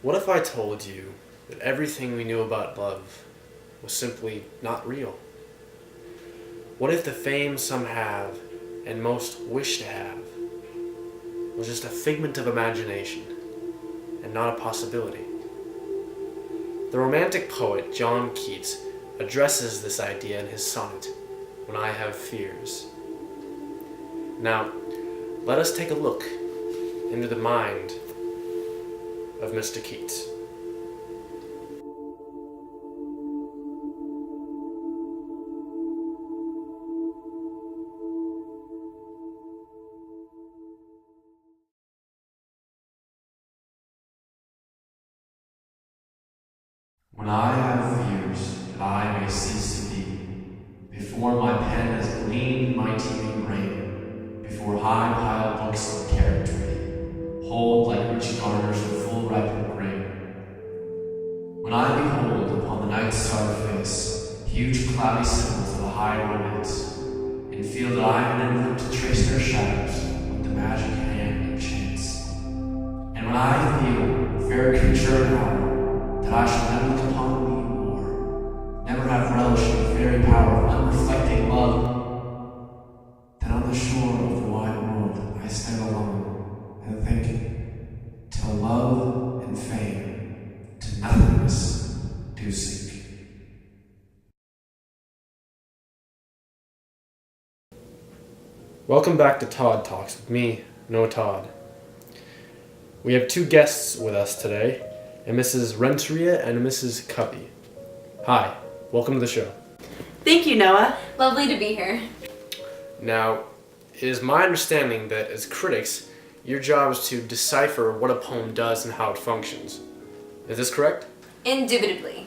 What if I told you that everything we knew about love was simply not real? What if the fame some have and most wish to have was just a figment of imagination and not a possibility? The Romantic poet John Keats addresses this idea in his sonnet, When I Have Fears. Now, let us take a look into the mind of Mr. Keats. When I have fears that I may cease to be, before my pen has gleamed mighty in grain, before high-piled books of charactery hold like rich garners of full-ripened grain. When I behold upon the night star face huge cloudy symbols of a high romance, and feel that I am in them to trace their shadows with the magic hand of chance. And when I feel, fair creature of hour, that I shall never look upon thee more, never have relish in the very power of unreflecting love, then on the shore of the wide world I stand alone, and think, till love and fame to nothingness do sink. Welcome back to Todd Talks with me, Noah Todd. We have two guests with us today, and Mrs. Renteria and Mrs. Covey. Hi, welcome to the show. Thank you, Noah. Lovely to be here. Now, it is my understanding that as critics, your job is to decipher what a poem does and how it functions. Is this correct? Indubitably.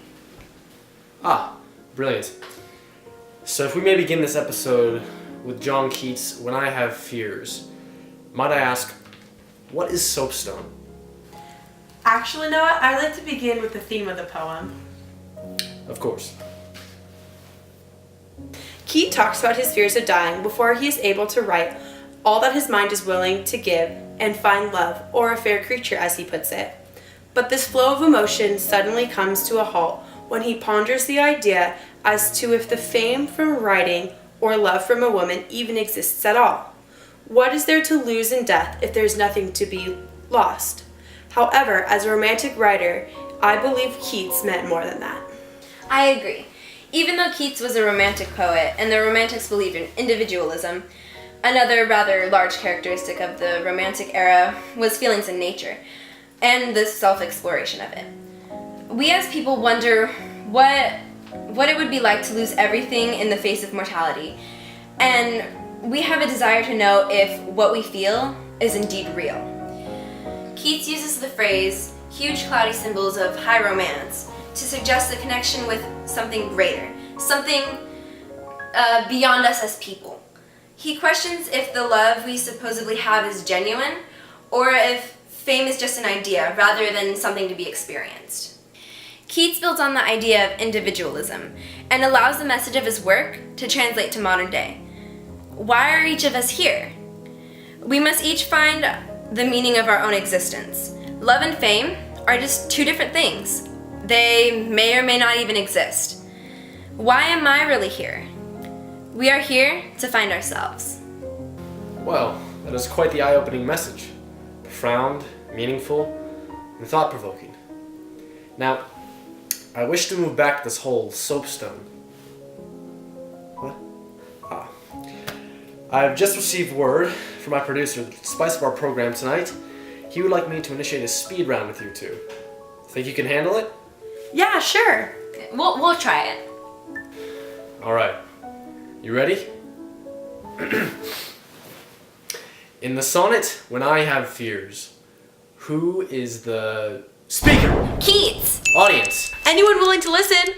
Ah, brilliant. So if we may begin this episode with John Keats' When I Have Fears, might I ask, what is soapstone? Actually, Noah, I'd like to begin with the theme of the poem. Of course. Keats talks about his fears of dying before he is able to write all that his mind is willing to give and find love, or a fair creature, as he puts it. But this flow of emotion suddenly comes to a halt when he ponders the idea as to if the fame from writing or love from a woman even exists at all. What is there to lose in death if there is nothing to be lost? However, as a romantic writer, I believe Keats meant more than that. I agree. Even though Keats was a romantic poet and the Romantics believed in individualism, another rather large characteristic of the Romantic era was feelings in nature and the self-exploration of it. We as people wonder what it would be like to lose everything in the face of mortality, and we have a desire to know if what we feel is indeed real. Keats uses the phrase, huge cloudy symbols of high romance, to suggest a connection with something greater, something beyond us as people. He questions if the love we supposedly have is genuine, or if fame is just an idea rather than something to be experienced. Keats builds on the idea of individualism and allows the message of his work to translate to modern day. Why are each of us here? We must each find the meaning of our own existence. Love and fame are just two different things. They may or may not even exist. Why am I really here? We are here to find ourselves. Well, that is quite the eye-opening message. Profound, meaningful, and thought-provoking. Now, I wish to move back to this whole soapstone. What? Ah. I've just received word from my producer that the spice of our program tonight, he would like me to initiate a speed round with you two. Think you can handle it? Yeah, sure. We'll try it. Alright. You ready? In the sonnet, When I Have Fears, who is the speaker? Keats! Audience. Anyone willing to listen?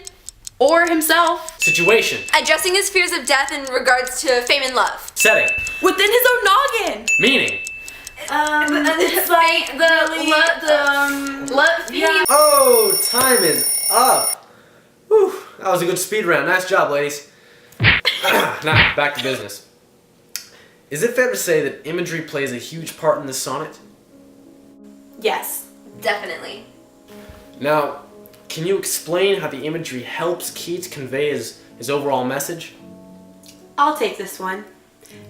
Or himself? Situation. Addressing his fears of death in regards to fame and love. Setting. Within his own noggin! Meaning. It's like Yeah. Oh, time is up. Whew, that was a good speed round. Nice job, ladies. Now, back to business. Is it fair to say that imagery plays a huge part in this sonnet? Yes. Definitely. Now, can you explain how the imagery helps Keats convey his overall message? I'll take this one.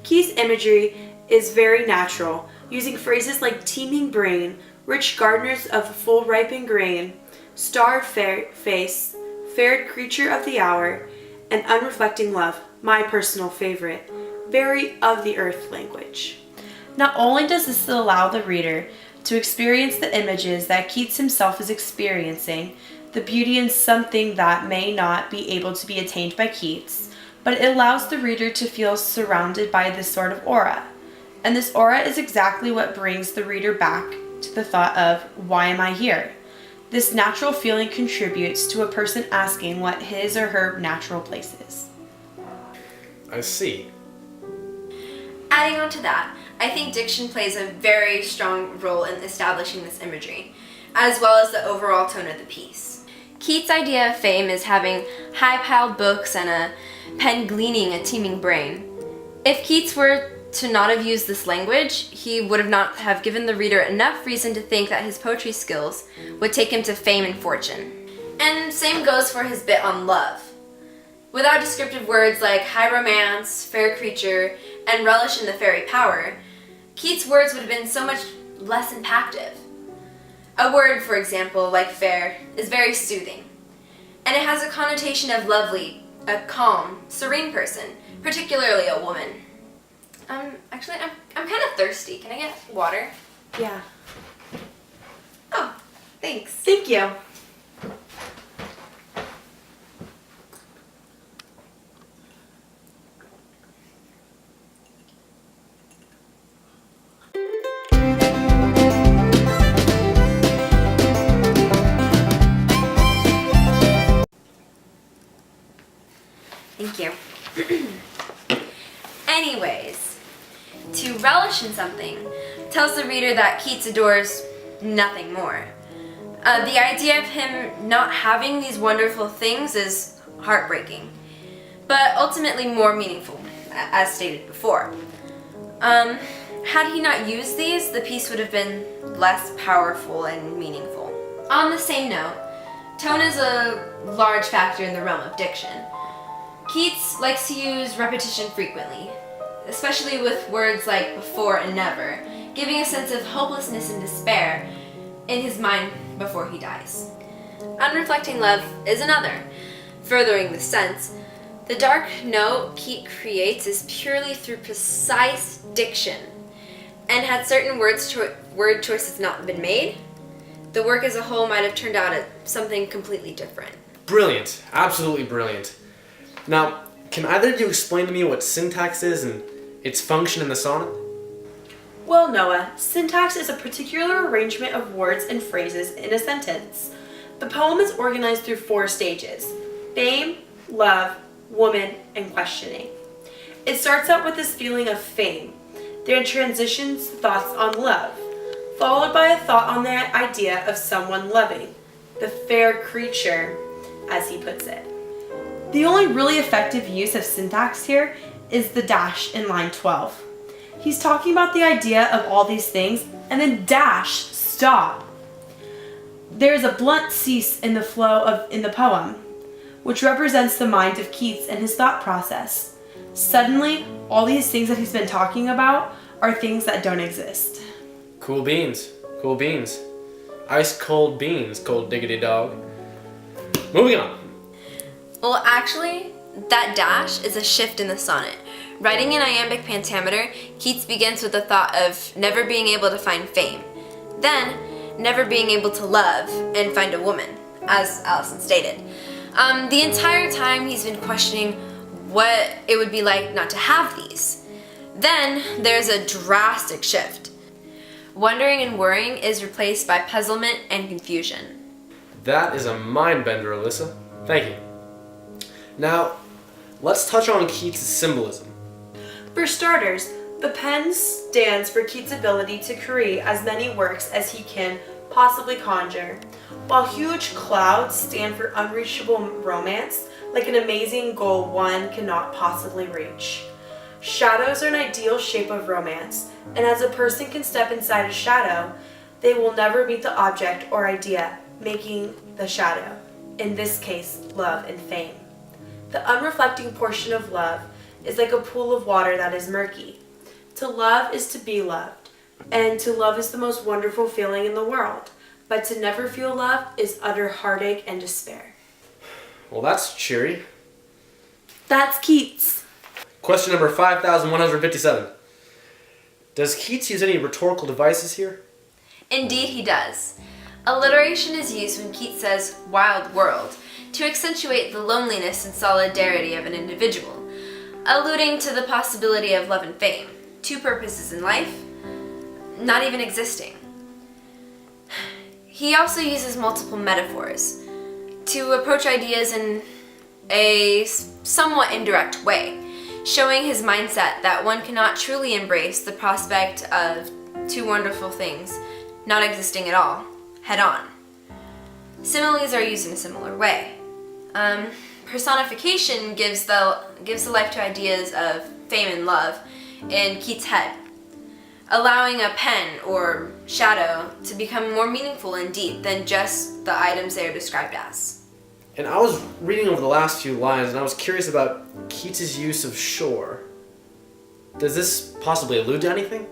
Keats' imagery is very natural, using phrases like teeming brain, rich gardeners of full ripened grain, starved face, fair creature of the hour, and unreflecting love, my personal favorite, very of the earth language. Not only does this allow the reader to experience the images that Keats himself is experiencing, the beauty in something that may not be able to be attained by Keats, but it allows the reader to feel surrounded by this sort of aura. And this aura is exactly what brings the reader back to the thought of, why am I here? This natural feeling contributes to a person asking what his or her natural place is. I see. Adding on to that, I think diction plays a very strong role in establishing this imagery, as well as the overall tone of the piece. Keats' idea of fame is having high-piled books and a pen gleaning a teeming brain. If Keats were to not have used this language, he would not have given the reader enough reason to think that his poetry skills would take him to fame and fortune. And same goes for his bit on love. Without descriptive words like high romance, fair creature, and relish in the fairy power, Keats' words would have been so much less impactful. A word, for example, like fair, is very soothing, and it has a connotation of lovely, a calm, serene person, particularly a woman. Actually, I'm kind of thirsty. Can I get water? Yeah. Oh, thanks. Thank you. Thank you. Anyways, to relish in something tells the reader that Keats adores nothing more. The idea of him not having these wonderful things is heartbreaking, but ultimately more meaningful, as stated before. Had he not used these, the piece would have been less powerful and meaningful. On the same note, tone is a large factor in the realm of diction. Keats likes to use repetition frequently, especially with words like before and never, giving a sense of hopelessness and despair in his mind before he dies. Unreflecting love is another. Furthering the sense, the dark note Keats creates is purely through precise diction, and had certain word choices not been made, the work as a whole might have turned out as something completely different. Brilliant. Absolutely brilliant. Now, can either of you explain to me what syntax is and its function in the sonnet? Well, Noah, syntax is a particular arrangement of words and phrases in a sentence. The poem is organized through 4 stages: fame, love, woman, and questioning. It starts out with this feeling of fame, then transitions thoughts on love, followed by a thought on the idea of someone loving, the fair creature, as he puts it. The only really effective use of syntax here is the dash in line 12. He's talking about the idea of all these things, and then dash, stop. There is a blunt cease in the flow in the poem, which represents the mind of Keats and his thought process. Suddenly, all these things that he's been talking about are things that don't exist. Cool beans. Cool beans. Ice cold beans, cold diggity dog. Moving on. Well, actually, that dash is a shift in the sonnet. Writing in iambic pentameter, Keats begins with the thought of never being able to find fame, then never being able to love and find a woman, as Allison stated. The entire time he's been questioning what it would be like not to have these. Then there's a drastic shift. Wondering and worrying is replaced by puzzlement and confusion. That is a mind bender, Alyssa. Thank you. Now, let's touch on Keats' symbolism. For starters, the pen stands for Keats' ability to create as many works as he can possibly conjure, while huge clouds stand for unreachable romance, like an amazing goal one cannot possibly reach. Shadows are an ideal shape of romance, and as a person can step inside a shadow, they will never meet the object or idea making the shadow, in this case, love and fame. The unreflecting portion of love is like a pool of water that is murky. To love is to be loved, and to love is the most wonderful feeling in the world. But to never feel love is utter heartache and despair. Well, that's cheery. That's Keats. Question number 5157. Does Keats use any rhetorical devices here? Indeed, he does. Alliteration is used when Keats says wild world to accentuate the loneliness and solidarity of an individual, alluding to the possibility of love and fame, two purposes in life, not even existing. He also uses multiple metaphors to approach ideas in a somewhat indirect way, showing his mindset that one cannot truly embrace the prospect of two wonderful things not existing at all, head on. Similes are used in a similar way. Personification gives the life to ideas of fame and love in Keats' head, allowing a pen or shadow to become more meaningful and deep than just the items they are described as. And I was reading over the last few lines, and I was curious about Keats' use of shore. Does this possibly allude to anything?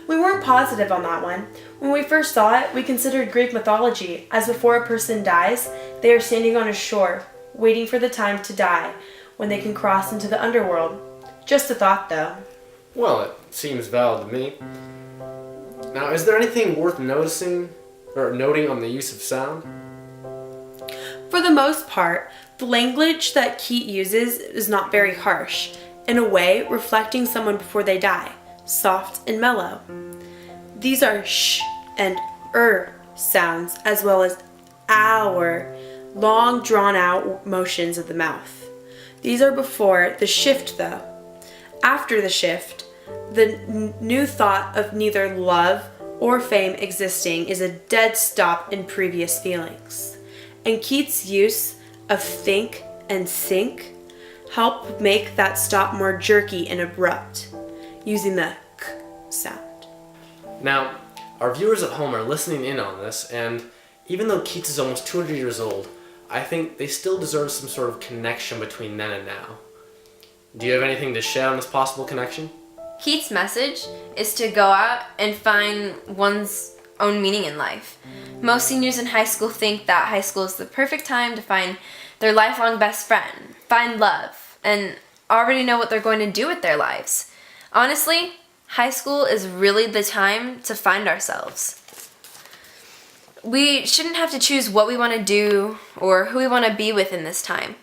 We weren't positive on that one. When we first saw it, we considered Greek mythology, as before a person dies, they are standing on a shore, waiting for the time to die, when they can cross into the underworld. Just a thought, though. Well, it seems valid to me. Now, is there anything worth noticing or noting on the use of sound? For the most part, the language that Keats uses is not very harsh, in a way reflecting someone before they die, soft and mellow. These are sh and sounds, as well as our long drawn out motions of the mouth. These are before the shift, though. After the shift, the new thought of neither love or fame existing is a dead stop in previous feelings. And Keats' use of think and sink help make that stop more jerky and abrupt, using the k sound. Now, our viewers at home are listening in on this, and even though Keats is almost 200 years old, I think they still deserve some sort of connection between then and now. Do you have anything to share on this possible connection? Keats' message is to go out and find one's own meaning in life. Most seniors in high school think that high school is the perfect time to find their lifelong best friend, find love, and already know what they're going to do with their lives. Honestly, high school is really the time to find ourselves. We shouldn't have to choose what we want to do or who we want to be with in this time.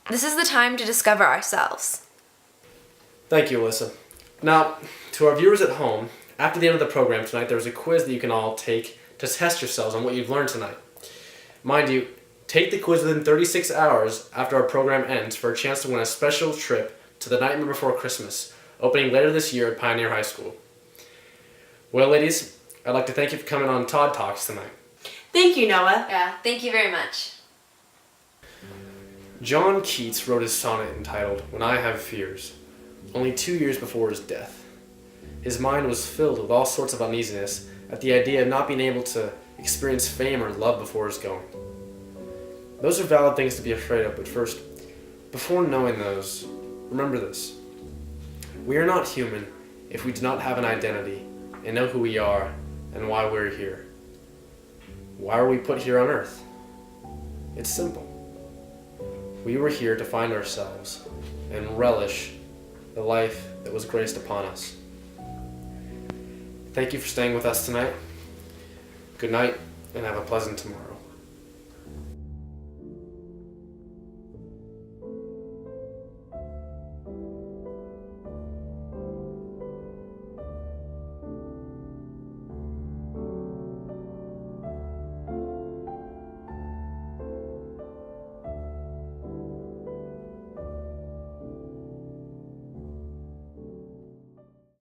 This is the time to discover ourselves. Thank you, Alyssa. Now, to our viewers at home, after the end of the program tonight, there's a quiz that you can all take to test yourselves on what you've learned tonight. Mind you, take the quiz within 36 hours after our program ends for a chance to win a special trip to The Nightmare Before Christmas, opening later this year at Pioneer High School. Well, ladies, I'd like to thank you for coming on Todd Talks tonight. Thank you, Noah. Yeah, thank you very much. John Keats wrote his sonnet entitled When I Have Fears, only 2 years before his death. His mind was filled with all sorts of uneasiness at the idea of not being able to experience fame or love before his going. Those are valid things to be afraid of, but first, before knowing those, remember this. We are not human if we do not have an identity and know who we are and why we're here. Why are we put here on earth? It's simple. We were here to find ourselves and relish the life that was graced upon us. Thank you for staying with us tonight. Good night, and have a pleasant tomorrow.